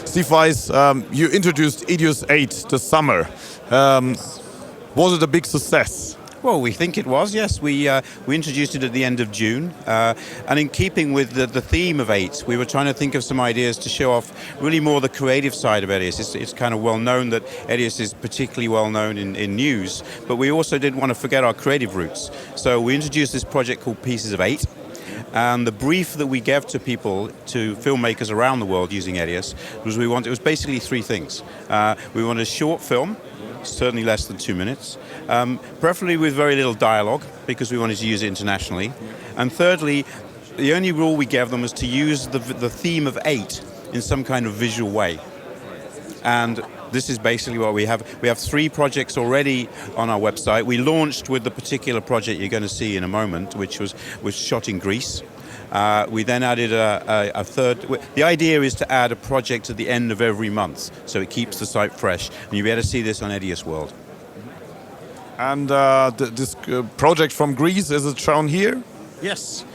Steve Weiss, you introduced EDIUS.NET this summer. Was it a big success? Well, we think it was, yes. We introduced it at the end of June, and in keeping with the theme of 8, we were trying to think of some ideas to show off really more the creative side of EDIUS. It's kind of well known that EDIUS is particularly well known in news, but we also didn't want to forget our creative roots. So we introduced this project called Pieces of 8, and the brief that we gave to people, to filmmakers around the world using EDIUS, was it was basically 3 things. We wanted a short film, certainly less than 2 minutes, preferably with very little dialogue, because we wanted to use it internationally. And thirdly, the only rule we gave them was to use the theme of 8 in some kind of visual way. And this is basically what we have. We have 3 projects already on our website. We launched with the particular project you're going to see in a moment, which was shot in Greece. We then added a third. The idea is to add a project at the end of every month, so it keeps the site fresh. And you'll be able to see this on EDIUS World. And this project from Greece, is it shown here? Yes.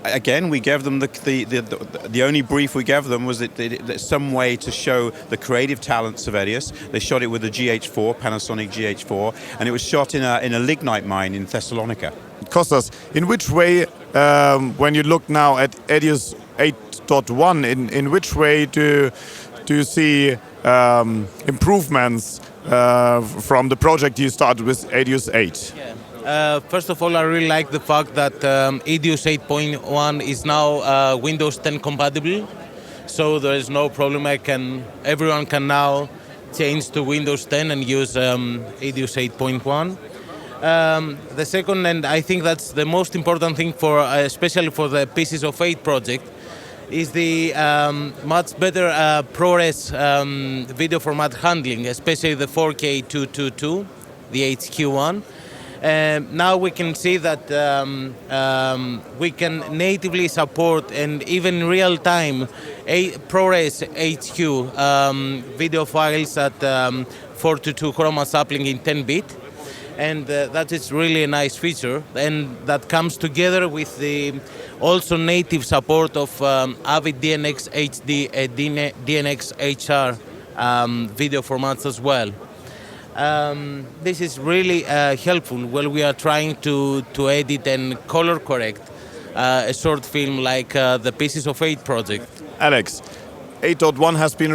Again, we gave them the only brief we gave them was that some way to show the creative talents of EDIUS. They shot it with a GH4, Panasonic GH4, and it was shot in a lignite mine in Thessalonica. Kostas, in which way, when you look now at EDIUS 8.1, in which way do you see improvements from the project you started with EDIUS 8? Yeah. First of all, I really like the fact that EDIUS 8.1 is now Windows 10 compatible, so there is no problem. Everyone can now change to Windows 10 and use EDIUS 8.1. The second, and I think that's the most important thing for, especially for the Pieces of 8 project, is the much better ProRes video format handling, especially the 4K 222, the HQ one. Now we can see that we can natively support and even real time ProRes HQ video files at 4:2 chroma sampling in 10-bit. And that is really a nice feature, and that comes together with the also native support of Avid DNxHD and DNxHR video formats as well. This is really helpful when we are trying to edit and color correct a short film like the Pieces of 8 project. Alex, 8.1 has been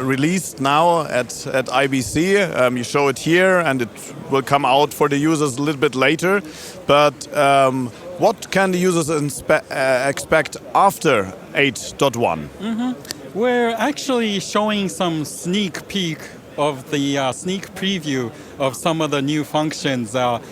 released now at IBC. You show it here, and it will come out for the users a little bit later. But what can the users expect after 8.1? We're actually showing some sneak peek of the sneak preview of some of the new functions that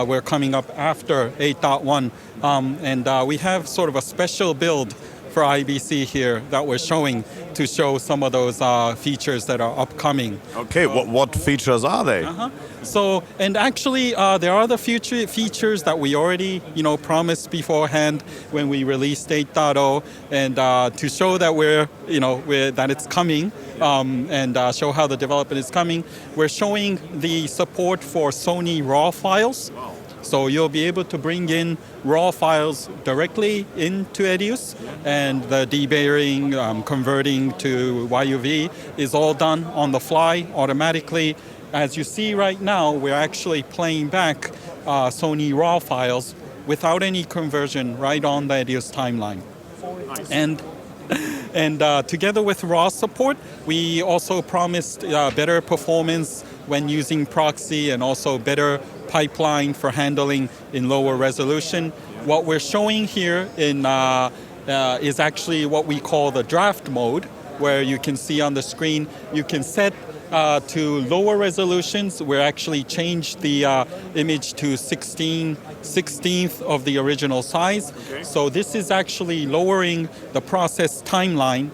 we're coming up after 8.1. And we have sort of a special build for IBC here that we're showing to show some of those features that are upcoming. Okay, what features are they? So, and actually there are the future features that we already, promised beforehand when we released 8.0, and to show that that it's coming, and show how the development is coming, we're showing the support for Sony RAW files. So you'll be able to bring in RAW files directly into EDIUS, and the debayering, converting to YUV is all done on the fly automatically. As you see right now, we're actually playing back Sony RAW files without any conversion right on the EDIUS timeline. And together with RAW support, we also promised better performance when using proxy, and also better pipeline for handling in lower resolution. What we're showing here is actually what we call the draft mode, where you can see on the screen, you can set to lower resolutions. We're actually changed the image to 16/16th of the original size. Okay. So this is actually lowering the process timeline,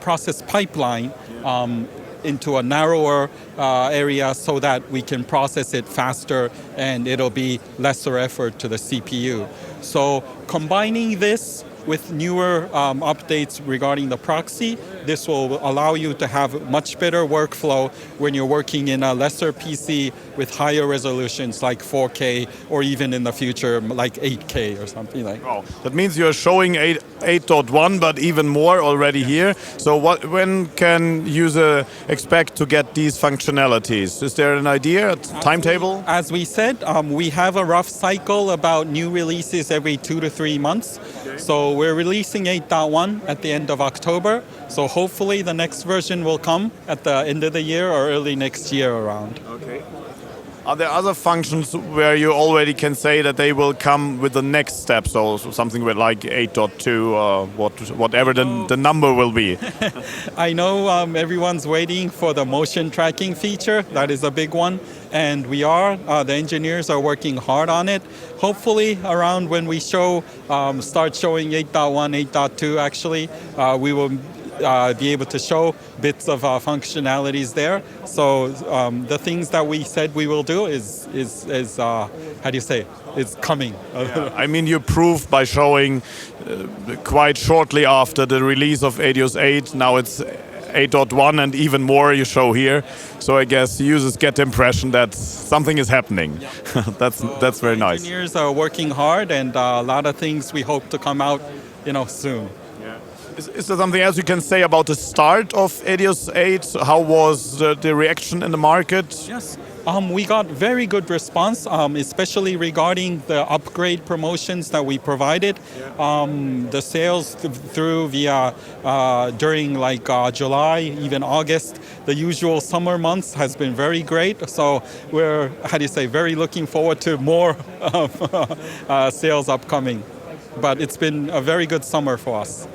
process pipeline into a narrower area, so that we can process it faster and it'll be lesser effort to the CPU. So combining this with newer updates regarding the proxy, this will allow you to have much better workflow when you're working in a lesser PC with higher resolutions like 4K or even in the future like 8K or something like that. Wow. That means you're showing 8.1, but even more already here. So when can user expect to get these functionalities? Is there an idea, a timetable? As we said, we have a rough cycle about new releases every 2 to 3 months. Okay. So we're releasing 8.1 at the end of October. So hopefully the next version will come at the end of the year or early next year around. Okay. Are there other functions where you already can say that they will come with the next step? So something with like 8.2 or whatever the number will be. I know everyone's waiting for the motion tracking feature. That is a big one. And the engineers are working hard on it. Hopefully around when we start showing 8.1, 8.2 actually, we will be able to show bits of functionalities there. So the things that we said we will do is how do you say, is coming. Yeah. I mean, you proved by showing quite shortly after the release of EDIUS 8, now it's 8.1 and even more you show here. So I guess users get the impression that something is happening. Yeah. that's very nice. Engineers are working hard and a lot of things we hope to come out soon. Is there something else you can say about the start of EDIUS 8? How was the reaction in the market? Yes, we got very good response, especially regarding the upgrade promotions that we provided. Yeah. The sales through during like July, even August, the usual summer months has been very great. So we're, very looking forward to more sales upcoming. But it's been a very good summer for us.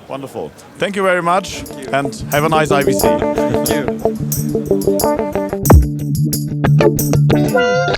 Wonderful. Thank you very much and have a nice IBC. Thank you.